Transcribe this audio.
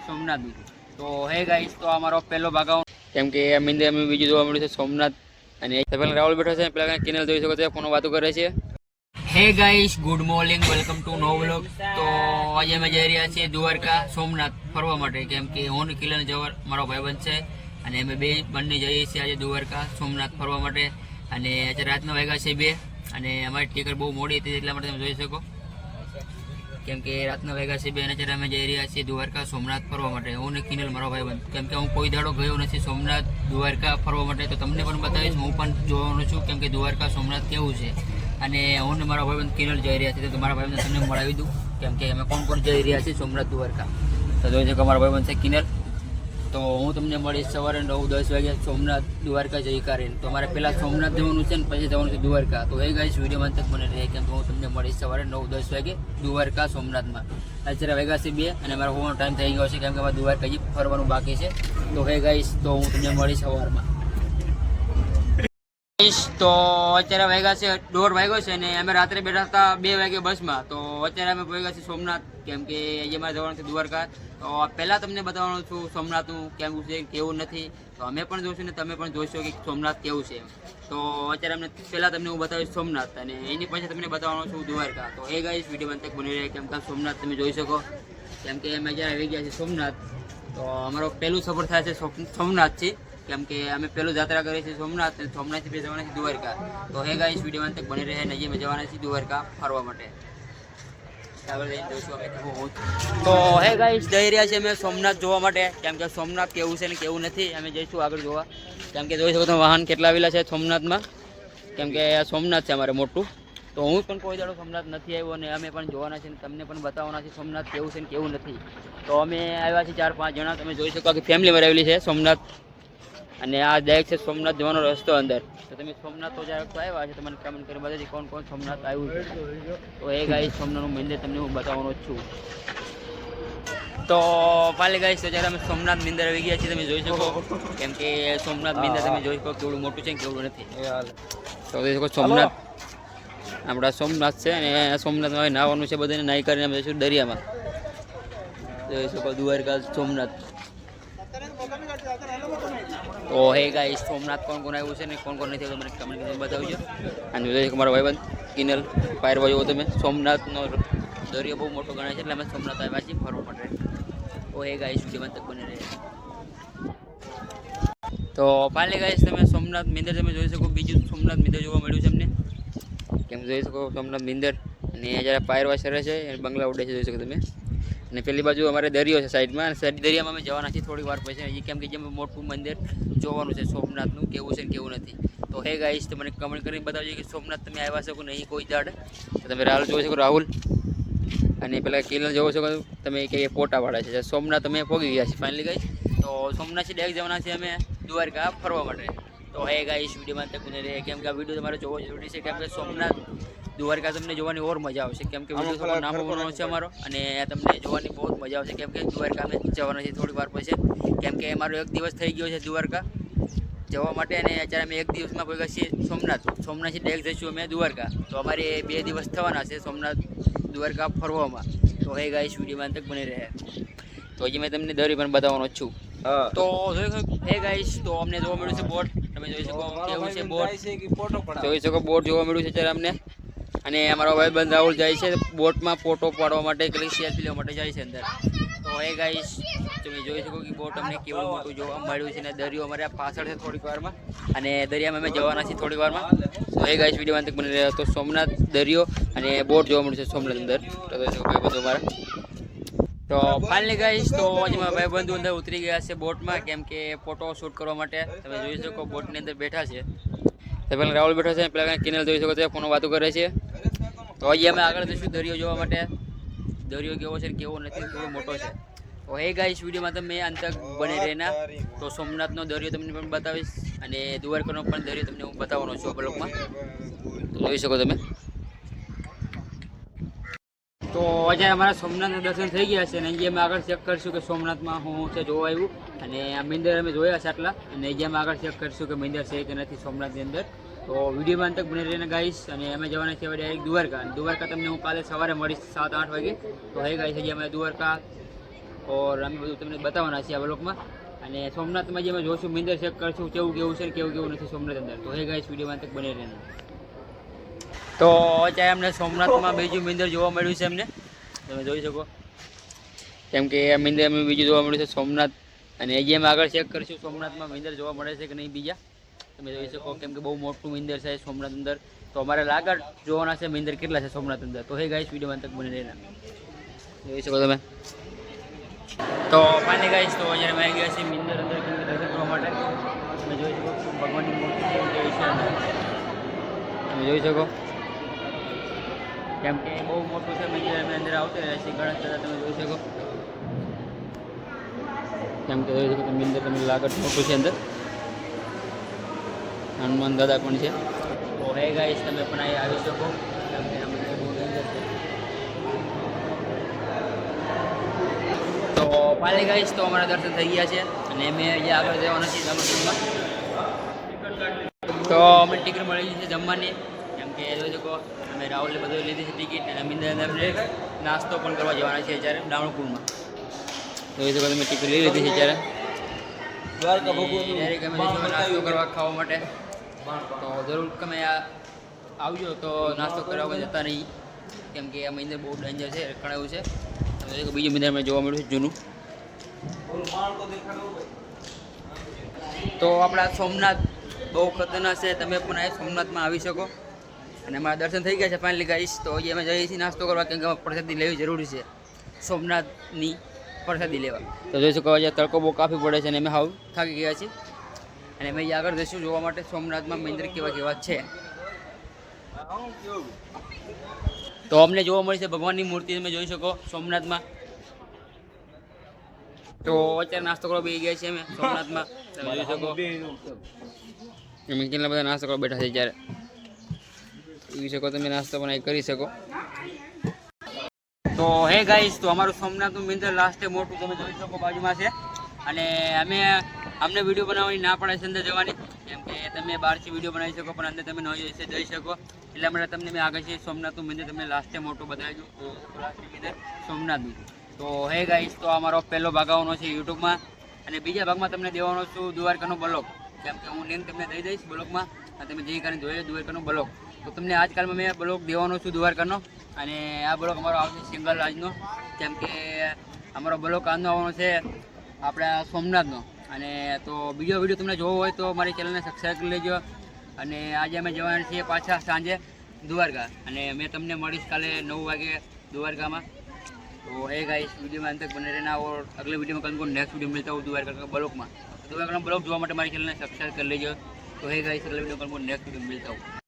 સોમનાથનું. તો હે ગાઈસ, તો અમારો પહેલો ભાગાવ કેમ કે મિંદર અમે બીજું જોવા મળ્યું છે સોમનાથ. અને પહેલા રાહુલ બેઠો છે, પેલા કિનલ જોઈ શકો છો, ફોનો વાતો કરે છે. Hey guys, good morning, welcome to no vlog. તો આજે અમે જઈ રહ્યા છીએ દ્વારકા સોમનાથ ફરવા માટે, કેમ કે હું કિલન જવર મારો ભાઈબંધ છે અને અમે બંને જઈએ છીએ આજે દ્વારકા સોમનાથ ફરવા માટે. અને આજે રાતના વાગ્યા છે 2 અને અમારી ટિકિટ બહુ મોડી હતી એટલા માટે તમે જોઈ શકો, કેમ કે રાતના વાગ્યા છે 2 અને અત્યારે અમે જઈ રહ્યા છીએ દ્વારકા સોમનાથ ફરવા માટે. હું ને કિનલ મારો ભાઈબંધ, કેમ કે હું કોઈ દાડો ગયો નથી સોમનાથ દ્વારકા ફરવા માટે, તો તમને પણ બતાવીશ. હું પણ જોવાનો છું કેમ કે દ્વારકા સોમનાથ કેવું છે. અને હું ને મારા ભાઈબંધ કિનલ જઈ રહ્યા છીએ, તો મારા ભાઈબંધ તમને મળાવી દઉં કેમ કે અમે કોણ જઈ રહ્યા છીએ સોમનાથ દ્વારકા. તો જોઈ શકો મારા ભાઈબંધ છે કિનલ. તો હું તમને મળીશ સવારે 9-10 વાગે સોમનાથ દ્વારકા જઈ કરીને. તો મારે પહેલાં સોમનાથ જવાનું છે ને પછી જવાનું છે દ્વારકા. તો એ ગાઈસ વિડીયોમાં તક મને રહે, કેમ કે હું તમને મળીશ સવારે 9-10 વાગે દ્વારકા સોમનાથમાં. અત્યારે વાગ્યા છે 2 અને મારો હોવાનો ટાઈમ થઈ ગયો છે, કેમ કે અમારે દ્વારકા હજી ફરવાનું બાકી છે. તો હે ગાઈસ, તો હું તમને મળીશ સવારમાં. તો અત્યારે વાગ્યા છે 1:30 વાગ્યો છે અને અમે રાત્રે બેઠા હતા 2 વાગે બસમાં. તો અત્યારે અમે પહોંચ્યા છીએ સોમનાથ, કેમ કે અહીંયા મારે જવાનું છે દ્વારકા. તો પહેલાં તમને બતાવવાનું છું સોમનાથનું કેવું છે કેવું નથી. તો અમે પણ જોઈશું ને તમે પણ જોઈશો કે સોમનાથ કેવું છે. તો અત્યારે અમને પહેલાં તમને હું બતાવીશ સોમનાથ અને એની પછી તમને બતાવવાનો છું દ્વારકા. તો એ ગાઈસ વિડીયો બંધ તક બની રહે, કેમ કે સોમનાથ તમે જોઈ શકો, કેમ કે અમે જ્યારે આવી ગયા છીએ સોમનાથ. તો અમારો પહેલું સફર થાય છે સોમનાથથી, કેમ કે અમે પહેલું યાત્રા કરીએ છીએ સોમનાથ અને સોમનાથથી પછી જવાના છીએ દ્વારકા. તો હે ગાઈસ વિડીયો તક બની રહે, અને અમે જવાના છીએ દ્વારકા ફરવા માટે. તો હે ગાઈસ, જઈ રહ્યા છીએ અમે સોમનાથ જોવા માટે, કેમ કે સોમનાથ કેવું છે ને કેવું નથી અમે જઈશું આગળ જોવા. કેમ કે જોઈ શકો તમે વાહન કેટલા આવેલા છે સોમનાથમાં, કેમ કે આ સોમનાથ છે અમારે મોટું. તો હું પણ કોઈ દાડો સોમનાથ નથી આવ્યો અને અમે પણ જોવાના છે, તમને પણ બતાવવાના છે સોમનાથ કેવું છે ને કેવું નથી. તો અમે આવ્યા છીએ 4-5 જણા, તમે જોઈ શકો કે ફેમિલીમાં આવેલી છે સોમનાથ. અને આ ડાયરેક્ટ છે સોમનાથ જવાનો રસ્તો અંદર. તો તમે સોમનાથ તો જ્યારે આવ્યા છે, તમને કમેન્ટ કરી બતાવજો કોણ સોમનાથ આવ્યું છે. તો એ ગાઈસ સોમનાથનું મંદિર તમને હું બતાવવાનો જ છું. તો પાલી ગાઈસ, તો જ્યારે અમે સોમનાથ મંદિર આવી ગયા છીએ તમે જોઈ શકો, કેમ કે સોમનાથ મંદિર તમે જોઈ શકો કેવડું મોટું છે ને કેવડું નથી. તો જોઈ શકો સોમનાથ આપણા સોમનાથ છે અને સોમનાથમાં હવે નાહવાનું છે, બધાને નાહી કરીને અમે જઈશું દરિયામાં. જોઈ શકો દ્વારકા સોમનાથ. તો હે ગાઈસ, સોમનાથ કોણ આવ્યું છે ને કોણ નથી આવ્યું મને કમેન્ટ કરીને બતાવજો. અને જોઈ શકો મારો ભાઈબંધ કિનલ પાયરવા જુઓ તમે. સોમનાથનો દરિયો બહુ મોટો ગણાય છે એટલે અમે સોમનાથ આવ્યા છીએ ફરવા માટે. તો હે ગાઈસ વિડીયોમાં તક બની રહે. તો ફાઇનલી ગાઈસ, તમે સોમનાથ મંદિર તમે જોઈ શકો, બીજું સોમનાથ મંદિર જોવા મળ્યું છે અમને, કેમ જોઈ શકો સોમનાથ મંદિર. અને જ્યારે પાયરવા સરે છે અને બંગલા ઉડે છે જોઈ શકો તમે. અને પેલી બાજુ અમારે દરિયો છે સાઈડમાં, અને દરિયામાં અમે જવાના છીએ થોડીક વાર પછી, હજી કેમ કે જેમ મોટું મંદિર જોવાનું છે સોમનાથનું કેવું છે ને કેવું નથી. તો હે ગાઈસ, તમને કમેન્ટ કરીને બતાવજો કે સોમનાથ તમે આવ્યા છો કે નહીં કોઈ દાડ. તો તમે રાહુલ જોઈ શકો, રાહુલ અને પેલા કિલન જોવો છો તમે કે ફોટા પાડે છે. સોમનાથ અમે પહોંચી ગયા છીએ ફાઇનલી ગાઈસ. તો સોમનાથથી ડાયરેક્ટ જવાના છીએ અમે દ્વારકા ફરવા માટે. તો હે ગાઈસ વિડીયોમાં તક બની રહે, કેમ કે આ વિડીયો તમારે જોવો જરૂરી છે, કેમ કે સોમનાથ દ્વારકા તમને જોવાની ઓર મજા આવશે, કેમ કે વિડીયો થોડો નાનો બનાવવાનો છે અમારો અને તમને જોવાની બહુ મજા આવશે. કેમ કે દ્વારકા અમે જવાના છીએ થોડી વાર પછી, કેમ કે અમારો 1 દિવસ થઈ ગયો છે દ્વારકા જવા માટે અને અત્યારે અમે 1 દિવસમાં પહોંચ્યા છીએ સોમનાથથી ડાયરેક્ટ જઈશું અમે દ્વારકા. તો અમારે 2 દિવસ થવાના છે સોમનાથ દ્વારકા ફરવામાં. તો હે ગાઈસ વિડીયોમાં તક બની રહે. તો હજી મેં તમને દરી પણ બતાવવાનો જ છું. તો હે ગાઈસ, તો અમને જોવા મળ્યું છે બોટ, તમે જોઈ શકો કેવું છે બોટ. જોઈ શકો બોટ જોવા મળ્યું છે અત્યારે અમને. અને અમારો ભાઈબંધ રાહુલ જાય છે બોટમાં ફોટો પાડવા માટે, કેટલી સેલ્ફી લેવા માટે જાય છે અંદર. તો હે ગાઈસ, તમે જોઈ શકો કે બોટ અમને કેવું મોટું જોવા મળ્યું છે. અને દરિયો અમારે પાછળ છે થોડીક વારમાં, અને દરિયામાં અમે જવાના છીએ થોડીક વારમાં. તો હે ગાઈસ વિડીયોમાં અંત બની રહ્યો. તો સોમનાથ દરિયો અને બોટ જોવા મળ્યું છે સોમનાથ અંદર. તો ભાઈબંધો મારા. તો ફાઇનલી ગાઈસ, તો આજે મારા ભાઈબંધો અંદર ઉતરી ગયા છે બોટમાં, કેમ કે ફોટો શૂટ કરવા માટે. તમે જોઈ શકો બોટની અંદર બેઠા છે. તો પહેલાં રાહુલ બેઠો છે, પેલા કિનલ જોઈ શકો છો ફોનો વાતો કરે છે. તો હજી અમે આગળ જઈશું દરિયો જોવા માટે, દરિયો કેવો છે ને કેવો નથી, કેવો મોટો છે. તો હે ગાઈસ વિડીયોમાં તમે અંત બની રહેના. તો સોમનાથનો દરિયો તમને પણ બતાવીશ અને દ્વારકાનો પણ દરિયો તમને હું બતાવવાનો છું બ્લોગમાં. તો જોઈ શકો તમે. તો આજે અમારા સોમનાથના દર્શન થઈ ગયા છે અને અહીંયા અમે આગળ ચેક કરીશું કે સોમનાથમાં હું છે જોવા આવ્યું. અને આ મંદિર અમે જોયા છે આટલા, અને અહીંયા અમે આગળ ચેક કરીશું કે મંદિર છે કે નથી સોમનાથની અંદર. તો વિડીયોમાં અંતક બની રહીને ગાઈશ. અને અમે જવાના છીએ ડાયરેક્ટ દ્વારકા. અને દ્વારકા તમને હું કાલે સવારે મળીશ 7-8 વાગે. તો હે ગાઈશ, હજી અમે દ્વારકા ઓર અમે બધું તમને બતાવવાના છીએ આ બ્લોગમાં. અને સોમનાથમાં જે અમે જોશું મંદિર ચેક કરશું કેવું કેવું છે ને કેવું કેવું નથી સોમનાથ અંદર. તો હે ગાઈસ વિડીયોમાં તક બની રહેજો. તો અત્યારે અમને સોમનાથમાં બીજું મંદિર જોવા મળ્યું છે અમને, તમે જોઈ શકો. કેમ કે આ મંદિર અમે બીજું જોવા મળ્યું છે સોમનાથ. અને હજી અમે આગળ ચેક કરીશું સોમનાથમાં મંદિર જોવા મળે છે કે નહીં બીજા, તમે જોઈ શકો. કેમ કે બહુ મોટું મંદિર છે સોમનાથ અંદર. તો અમારે આગળ જોવાના છે મંદિર કેટલા છે સોમનાથ અંદર. તો હે ગાઈસ વિડીયોમાં તક બની રહેજો, જોઈ શકો તમે. તો ફાઇનલી ગાઈસ તો જ્યારે અમે આવી ગયા છીએ મંદિર અંદર કેમ કે દર્શન કરવા માટે. તમે જોઈ શકો ભગવાનની મૂર્તિ કેવી છે તમે જોઈ શકો. કેમ કે બહુ મોટું છે મંદિર, અમે અંદર આવતા રહ્યા છીએ ગણેશ દાદા તમે જોઈ શકો. કેમ કે જોઈ શકો તમે મંદિર તમે આગળ મોટું છે અંદર, હનુમાન દાદા પણ છે. તો હે ગાઈસ તમે પણ અહીં આવી શકો. કેમ કે આ મંદિર બહુ ડેન્જર છે. તો ફાઇનલી ગાઈસ તો અમારા દર્શન થઈ ગયા છે અને અમે અહીંયા આગળ જવાના છીએ જમવામાં. તો અમે ટિકિટ મળી છે જમવાની. કેમ કે જોઈ શકો અમે રાહુલે બધું લીધી છે ટિકિટ. અને અમે અંદર નાસ્તો પણ કરવા જવાના છે અત્યારે ડામણપુરમાં. જોઈ શકો તમે ટિકિટ લઈ લીધી છે અત્યારે. ડાયરેક્ટ અમે જઈશું નાસ્તો કરવા ખાવા માટે. તો જરૂર તમે આવજો તો નાસ્તો કરવા જતા નહીં. કેમ કે આ મંદિર બહુ ડેન્જર છે, રખડાયું છે. બીજું મંદિર અમે જોવા મળ્યું છે જૂનું. તો આપણા સોમનાથ બહુ ખતરનાક છે, તમે પણ આ સોમનાથમાં આવી શકો. અને અમારા દર્શન થઈ ગયા છે ફાઇનલી ગાઈસ. તો હજી અમે જઈએ છીએ નાસ્તો કરવા. કેમ કે પ્રસાદી લેવી જરૂરી છે, સોમનાથની પ્રસાદી લેવા. તો જોઈ શકો આજે તડકો બહુ કાફી પડે છે અને અમે હાવ થાકી ગયા છીએ. અને અમે આગળ જઈશું જોવા માટે સોમનાથમાં મંદિર કેવા કેવા છે. તો અમને જોવા મળી છે ભગવાનની મૂર્તિ તમે જોઈ શકો સોમનાથમાં. તો અત્યારે નાસ્તો કરવા બેસી ગયા છીએ અમે સોમનાથમાં, તમે જોઈ શકો. અમે કેટલા બધા નાસ્તો કરવા બેઠા છે ત્યારે જોઈ શકો તમે. નાસ્તો પણ અહીં કરી શકો. તો હે ગાઈસ તો અમારું સોમનાથનું મંદિર લાસ્ટે મોટું તમે જોઈ શકો બાજુમાં છે. અને અમને વિડીયો બનાવવાની ના પડે છે અંદર જવાની. કેમ કે તમે બહારથી વિડીયો બનાવી શકો પણ અંદર તમે ન જઈ શકો. એટલા માટે તમને મેં આગળ છે સોમનાથનું મંદિર તમને લાસ્ટે મોટું બતાવી દઉં. મંદિર સોમનાથનું. તો હે ગાઈસ તો અમારો પહેલો ભાગ આવવાનો છે યુટ્યુબમાં. અને બીજા ભાગમાં તમને દેવાનો છું દ્વારકાનો બ્લોગ. કેમ કે હું લિંક તમને દઈ દઈશ બ્લોગમાં. અને તમે જે કરીને જોઈએ દ્વારકાનો બ્લોગ. તો તમને આજકાલમાં મેં બ્લોગ દેવાનો છું દ્વારકાનો. અને આ બ્લોગ અમારો આવશે સિંગલ આજનો. કેમ કે અમારો બ્લોગ આજનો આવવાનો છે આપણા સોમનાથનો. અને તો બીજો વિડીયો તમને જોવો હોય તો મારી ચેનલને સબસ્ક્રાઈબ કરી લેજો. અને આજે અમે જવાના છીએ પાછા સાંજે દ્વારકા. અને મેં તમને મળીશ કાલે 9 વાગે દ્વારકામાં. तो है गाइस वीडियो में अंत तक बने रहना और अगले वीडियो में कल को नेक्स्ट वीडियो मिलता हूँ द्वारका का ब्लॉग में. द्वारका ब्लॉग जो हमारे चैनल ने सब्सक्राइब कर लीजिए. तो है गाइस अगले वीडियो में कल को नेक्स्ट वीडियो मिलता हूँ.